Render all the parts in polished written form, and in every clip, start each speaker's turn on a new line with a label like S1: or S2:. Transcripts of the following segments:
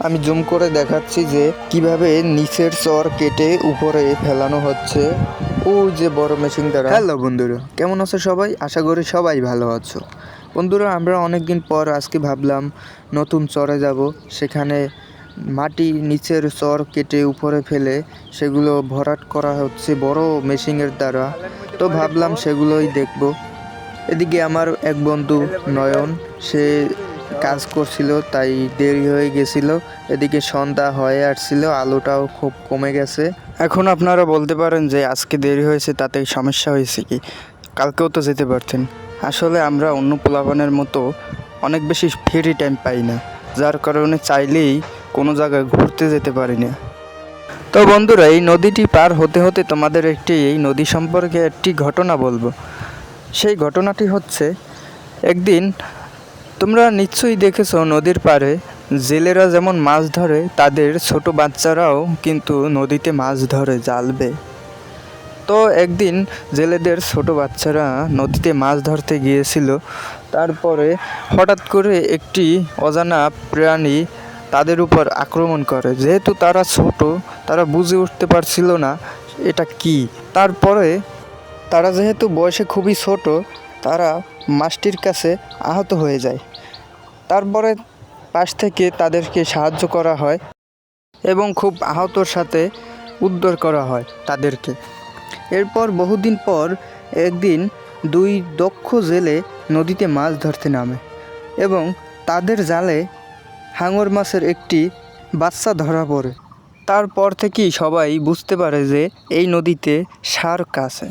S1: আমি জুম করে দেখাচ্ছি যে কিভাবে নিচের চর কেটে উপরে ফেলানো হচ্ছে। ও যে বড় মেশিন দ্বারা। হ্যালো বন্ধুরা, কেমন আছো সবাই? আশা করি সবাই ভালো আছো। বন্ধুরা, আমরা অনেকদিন পর আজকে ভাবলাম নতুন চরে যাব, সেখানে মাটি নিচের চর কেটে উপরে ফেলে সেগুলো ভরাট করা হচ্ছে বড় মেশিনের দ্বারা। তো ভাবলাম সেগুলোই দেখব। এদিকে আমার এক বন্ধু নয়ন, সে কাজ করছিল, তাই দেরি হয়ে গেছিল। এদিকে সন্ধ্যা হয়ে আসছিল, আলোটাও খুব কমে গেছে। এখন আপনারা বলতে পারেন যে আজকে দেরি হয়েছে তাতে সমস্যা হয়েছে কি, কালকেও তো যেতে পারতেন। আসলে আমরা অন্য পোলাপানের মতো অনেক বেশি ফ্রি টাইম পাই না, যার কারণে চাইলেই কোনো জায়গায় ঘুরতে যেতে পারি না। তো বন্ধুরা, এই নদীটি পার হতে হতে তোমাদের এই নদী সম্পর্কে একটি ঘটনা বলবো। সেই ঘটনাটি হচ্ছে, একদিন তোমরা নিশ্চয়ই দেখেছো নদীর পাড়ে জেলেরা যেমন মাছ ধরে, তাদের ছোট বাচ্চারাও কিন্তু নদীতে মাছ ধরে জাল বেয়ে। তো একদিন জেলেদের ছোট বাচ্চারা নদীতে মাছ ধরতে গিয়েছিল। তারপরে হঠাৎ করে একটি অজানা প্রাণী তাদের উপর আক্রমণ করে। যেহেতু তারা ছোট, তারা বুঝে উঠতে পারছিল না এটা কি। তারপরে তারা যেহেতু বয়সে খুবই ছোট, তারা মাছটির কাছে আহত হয়ে যায়। তারপরে পাশ থেকে তাদেরকে সাহায্য করা হয় এবং খুব আহতর সাথে উদ্ধার করা হয় তাদেরকে। এরপর বহুদিন পর একদিন দুই দক্ষ জেলে নদীতে মাছ ধরতে নামে এবং তাদের জালে হাঙর মাছের একটি বাচ্চা ধরা পড়ে। তারপর থেকেই সবাই বুঝতে পারে যে এই নদীতে শার্ক আছে।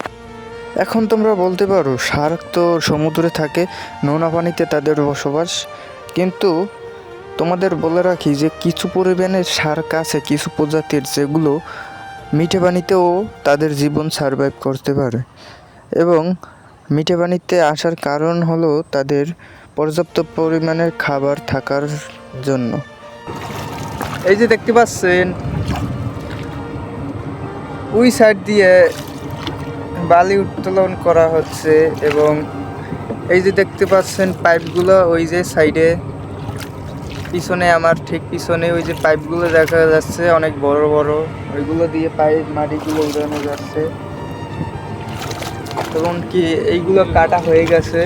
S1: এখন তোমরা বলতে পারো, শার্ক তো সমুদ্রে থাকে, নোনা পানিতে তাদের বসবাস। কিন্তু তোমাদের বলে রাখি যে কিছু পরিমাণে শার্ক আছে, কিছু প্রজাতির, যেগুলো মিঠে পানিতেও তাদের জীবন সারভাইভ করতে পারে। এবং মিঠে পানিতে আসার কারণ হলো তাদের পর্যাপ্ত পরিমাণের খাবার থাকার জন্য। এই যে দেখতে পাচ্ছেন, ওই সাইড দিয়ে বালি উত্তোলন করা হচ্ছে এবং এই যে দেখতে পাচ্ছেন পাইপগুলো, ওই যে সাইডে পিছনে, আমার ঠিক পিছনে ওই যে পাইপগুলো দেখা যাচ্ছে অনেক বড় বড়, ওইগুলো দিয়ে পাইপ মাটিগুলো উড়ানো যাচ্ছে এবং কি এইগুলো কাটা হয়ে গেছে।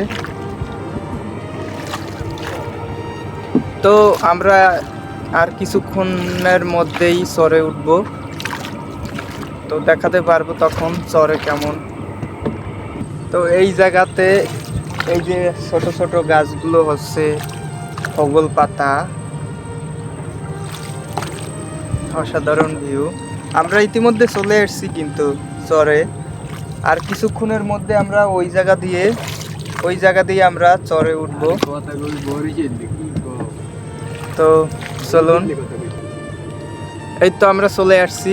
S1: তো আমরা আর কিছুক্ষণের মধ্যেই চরে উঠব, তো দেখাতে পারবো তখন চরে কেমন। তো এই জায়গাতে এই যে ছোট ছোট গাছগুলো হচ্ছে হগল পাতা, অসাধারণ ভিউ। আমরা ইতিমধ্যে চলে এসেছি কিন্তু চরে, আর কিছুক্ষণের মধ্যে আমরা ওই জায়গা দিয়ে আমরা চরে উঠবো। তো চলুন, এই তো আমরা চলে আসছি।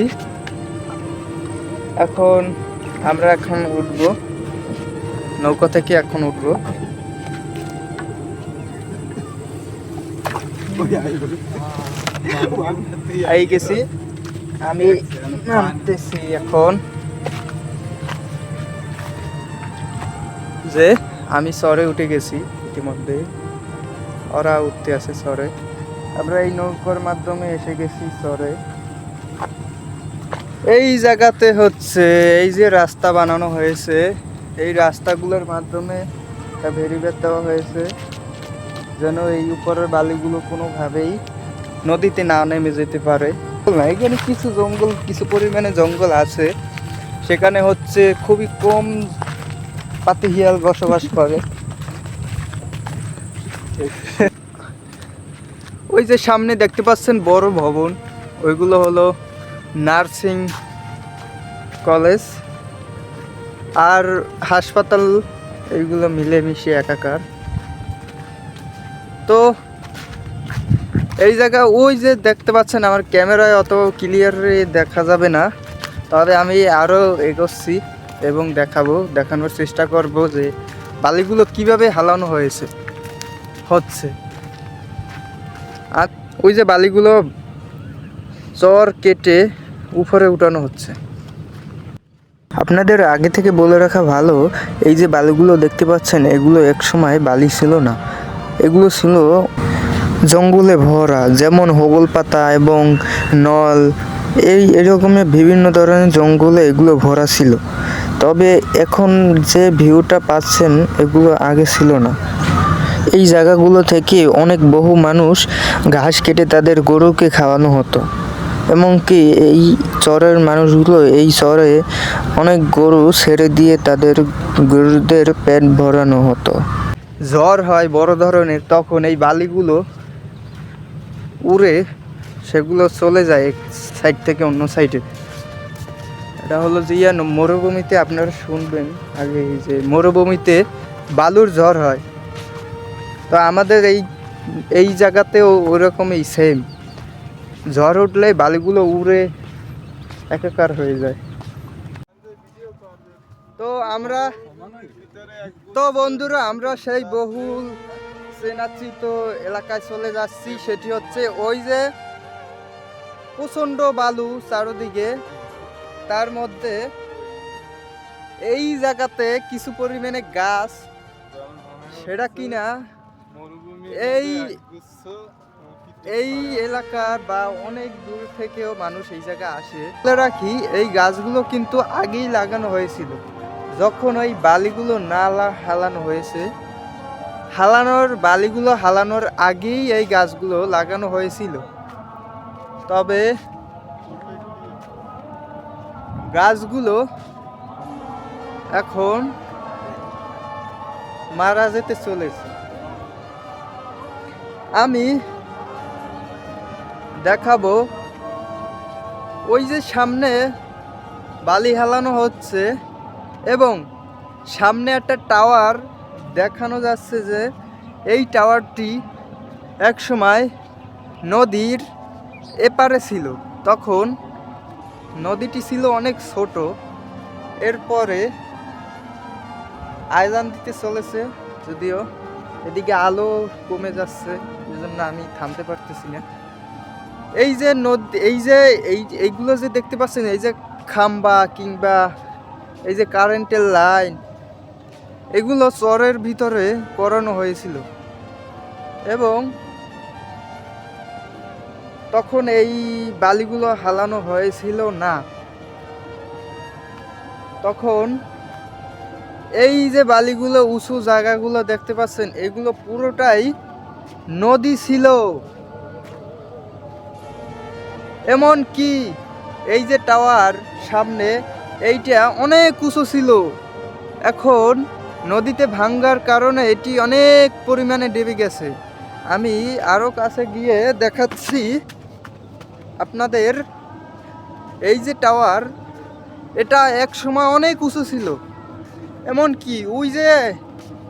S1: আমরা এখন উঠবো নৌকা থেকে, এখন উঠবো। এই গেছি, আমি নামতেছি এখন। যে আমি চরে উঠে গেছি ইতিমধ্যে, ওরা উঠতে আছে চরে। আমরা এই নৌকার মাধ্যমে এসে গেছি চরে। এই জায়গাতে হচ্ছে এই যে রাস্তা বানানো হয়েছে, এই রাস্তাগুলোর মাধ্যমে একটা ভেরিবেট দেওয়া হয়েছে যেন এই উপরের বালিগুলো কোনোভাবেই নদীতে না নেমে যেতে পারে। এখানে কিছু পরিমাণে জঙ্গল আছে, সেখানে হচ্ছে খুবই কম পাতিহিয়াল বসবাস করে। ওই যে সামনে দেখতে পাচ্ছেন বড় ভবন, ওইগুলো হলো নার্সিং কলেজ আর হাসপাতাল, এইগুলো মিলেমিশে একাকার। তো এই জায়গা ওই যে দেখতে পাচ্ছেন, আমার ক্যামেরায় অত ক্লিয়ারলি দেখা যাবে না, তবে আমি আরও এগোচ্ছি এবং দেখানোর চেষ্টা করব যে বালিগুলো কিভাবে হালানো হচ্ছে। আর ওই যে বালিগুলো চর কেটে উপরে উঠানো হচ্ছে। আপনাদের আগে থেকে বলে রাখা ভালো, এই যে বালিগুলো দেখতে পাচ্ছেন, এগুলো এক সময় বালি ছিল না, এগুলো ছিল জঙ্গলে ভরা, যেমন হোগল পাতা এবং নল, এরকমের বিভিন্ন ধরনের জঙ্গলে এগুলো ভরা ছিল। তবে এখন যে ভিউটা পাচ্ছেন এগুলো আগে ছিল না। এই জায়গাগুলো থেকে অনেক বহু মানুষ ঘাস কেটে তাদের গরুকে খাওয়ানো হতো। এমনকি এই চরের মানুষগুলো এই চরে অনেক গরু ছেড়ে দিয়ে তাদের গরুদের পেট ভরানো হতো। ঝড় হয় বড় ধরনের, তখন এই বালিগুলো উড়ে সেগুলো চলে যায় এক সাইড থেকে অন্য সাইডে। এটা হলো যে মরুভূমিতে আপনারা শুনবেন আগে, এই যে মরুভূমিতে বালুর ঝড় হয়, তো আমাদের এই জায়গাতেও ওরকমই সেম, ঝড় উঠলে বালিগুলো উড়ে একাকার হয়ে যায়। তো বন্ধুরা, আমরা সেই বহুল চেনাচিত এলাকায় চলে যাচ্ছি। সেটি হচ্ছে ওই যে প্রচণ্ড বালু চারদিকে, তার মধ্যে এই জায়গাতে কিছু পরিমাণে গাছ, সেটা কিনা এই এলাকার বা অনেক দূর থেকেও মানুষ এই জায়গায় আসে। রাখি এই গাছগুলো কিন্তু আগেই লাগানো হয়েছিল, যখন ওই বালিগুলো না হালানো হয়েছে, বালিগুলো হালানোর আগেই এই গাছগুলো লাগানো হয়েছিল। তবে গাছগুলো এখন মারা যেতে চলেছে। আমি দেখাবো ওই যে সামনে বালি হালানো হচ্ছে এবং সামনে একটা টাওয়ার দেখানো যাচ্ছে, যে এই টাওয়ারটি একসময় নদীর এপারে ছিল। তখন নদীটি ছিল অনেক ছোট। এরপরে আয়লান দিতে চলেছে, যদিও এদিকে আলো কমে যাচ্ছে, এজন্য আমি থামতে পারতেছি না। এই যে নদী, এইগুলো যে দেখতে পাচ্ছেন, এই যে খাম্বা কিংবা এই যে কারেন্টের লাইন, এগুলো চরের ভিতরে করানো হয়েছিল এবং তখন এই বালিগুলো হালানো হয়েছিল না। তখন এই যে বালিগুলো উঁচু জায়গাগুলো দেখতে পাচ্ছেন, এগুলো পুরোটাই নদী ছিল। এমন কি এই যে টাওয়ার সামনে, এইটা অনেক উঁচু ছিল, এখন নদীতে ভাঙ্গার কারণে এটি অনেক পরিমাণে ডেবে গেছে। আমি আরো কাছে গিয়ে দেখাচ্ছি আপনাদের। এই যে টাওয়ার, এটা এক সময় অনেক উঁচু ছিল। এমন কি ওই যে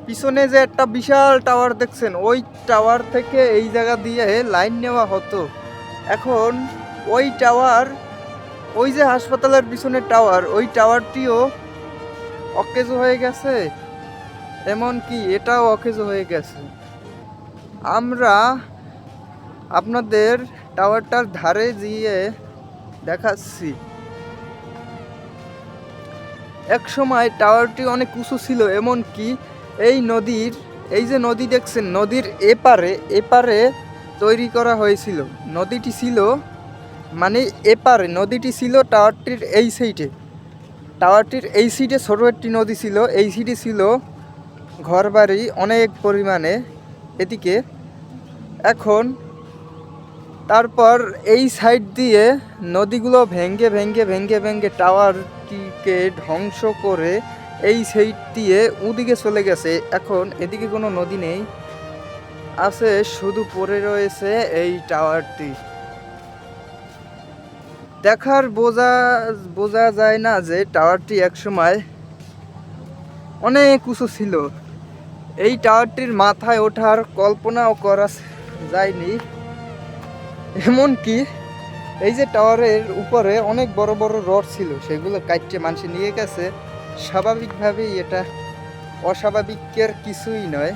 S1: পিছনে যে একটা বিশাল টাওয়ার দেখছেন, ওই টাওয়ার থেকে এই জায়গা দিয়ে লাইন নেওয়া হতো। এখন ওই টাওয়ার, ওই যে হাসপাতালের পিছনে টাওয়ার, ওই টাওয়ারটিও অকেজো হয়ে গেছে। এমন কি এটাও অকেজো হয়ে গেছে। আমরা আপনাদের টাওয়ারটার ধারে গিয়ে দেখাচ্ছি। এক সময় টাওয়ারটি অনেক উঁচু ছিল, এমন কি এই নদীর, এই যে নদী দেখছেন, নদীর এপারে তৈরি করা হয়েছিল। নদীটি ছিল মানে এপারে নদীটি ছিল টাওয়ারটির এই সাইডে। টাওয়ারটির এই সাইডে ছোট একটি নদী ছিল, এই সাইডে ছিল ঘরবাড়ি অনেক পরিমাণে এদিকে। এখন তারপর এই সাইড দিয়ে নদীগুলো ভেঙ্গে ভেঙ্গে ভেঙ্গে ভেঙ্গে টাওয়ারটিকে ধ্বংস করে এই সাইড দিয়ে ওদিকে চলে গেছে। এখন এদিকে কোনো নদী নেই, আছে শুধু পড়ে রয়েছে এই টাওয়ারটি। দেখার বোঝা যায় না যে টাওয়ারটি একসময় অনেক উঁচু ছিল। এই টাওয়ারটির মাথায় ওঠার কল্পনাও করা যায়নি। এমনকি এই যে টাওয়ারের উপরে অনেক বড় বড় রড ছিল, সেগুলো কাটতে মানুষ নিয়ে গেছে। স্বাভাবিকভাবেই এটা অস্বাভাবিকের কিছুই নয়।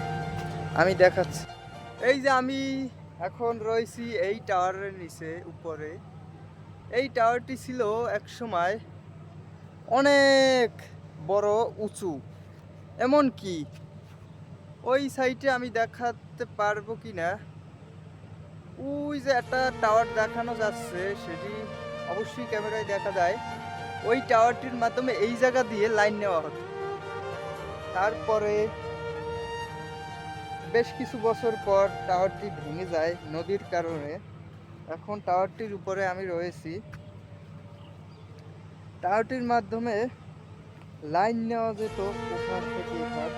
S1: আমি দেখাচ্ছি। এই যে আমি এখন রয়েছি এই টাওয়ারের নিচে উপরে। এই টাওয়ারটি ছিল এক সময় অনেক বড় উঁচু। এমন কি ওই সাইডে আমি দেখাতে পারবো কি না, ওই যে একটা টাওয়ার দেখানো যাচ্ছে, সেটি অবশ্যই ক্যামেরায় দেখা যায়। ওই টাওয়ারটির মাধ্যমে এই জায়গা দিয়ে লাইন নেওয়া হতো। তারপরে বেশ কিছু বছর পর টাওয়ারটি ভেঙে যায় নদীর কারণে। এখন টাওয়ারটির উপরে আমি রয়েছি। টাওয়ারটির মাধ্যমে লাইন নেওয়া যেত ওখান থেকে এখান।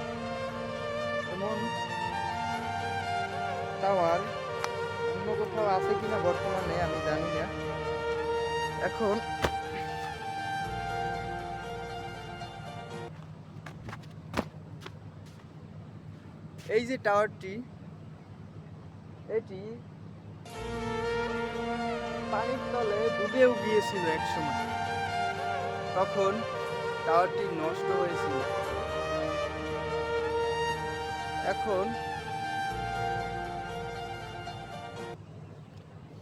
S1: এমন টাওয়ার অন্য কোথাও আছে কিনা বর্তমানে আমি জানি না। এখন এই যে টাওয়ারটি, এটি পানির তলে ডুবেও গিয়েছিল একসময়, তখন টাওয়ারটি নষ্ট হয়েছিল। এখন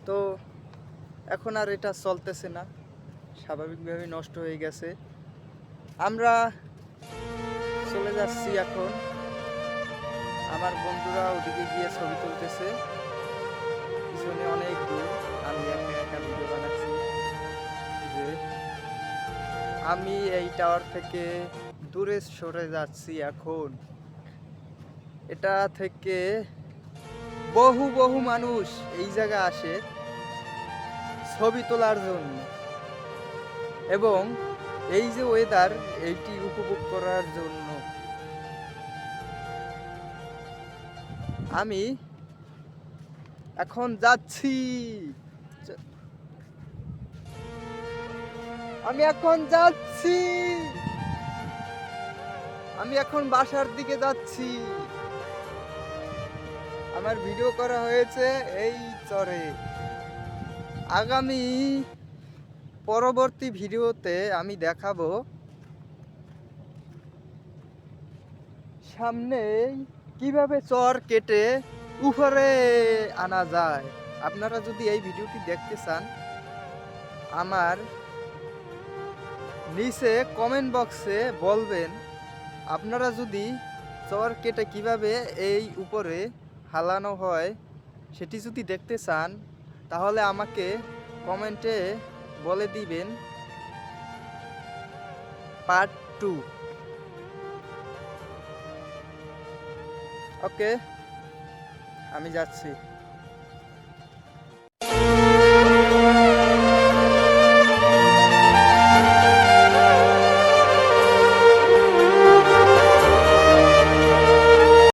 S1: তো এখন আর এটা চলতেছে না, স্বাভাবিকভাবে নষ্ট হয়ে গেছে। আমরা চলে যাচ্ছি এখন। আমার বন্ধুরা ওদিকে গিয়ে ছবি তুলতেছে, পিছনে অনেক দূর। আমি একা একা ভিডিও বানাচ্ছি যে আমি এই টাওয়ার থেকে দূরে সরে যাচ্ছি এখন। এটা থেকে বহু বহু মানুষ এই জায়গায় আসে ছবি তোলার জন্য, এবং এই যে ওয়েদার, এইটি উপভোগ করার জন্য। আমি এখন যাচ্ছি, আমি এখন যাচ্ছি, আমি এখন বাসার দিকে যাচ্ছি। আমার ভিডিও করা হয়েছে এই চরে। আগামী পরবর্তী ভিডিওতে আমি দেখাবো সামনে কিভাবে চর কেটে উপরে আনা যায়। আপনারা যদি এই ভিডিওটি দেখতে চান, আমার নিচে কমেন্ট বক্সে বলবেন। আপনারা যদি চর কেটে কিভাবে এই উপরে হালানো হয় সেটি যদি দেখতে চান, তাহলে আমাকে কমেন্টে বলে দিবেন পার্ট 2। ওকে, আমি যাচ্ছি।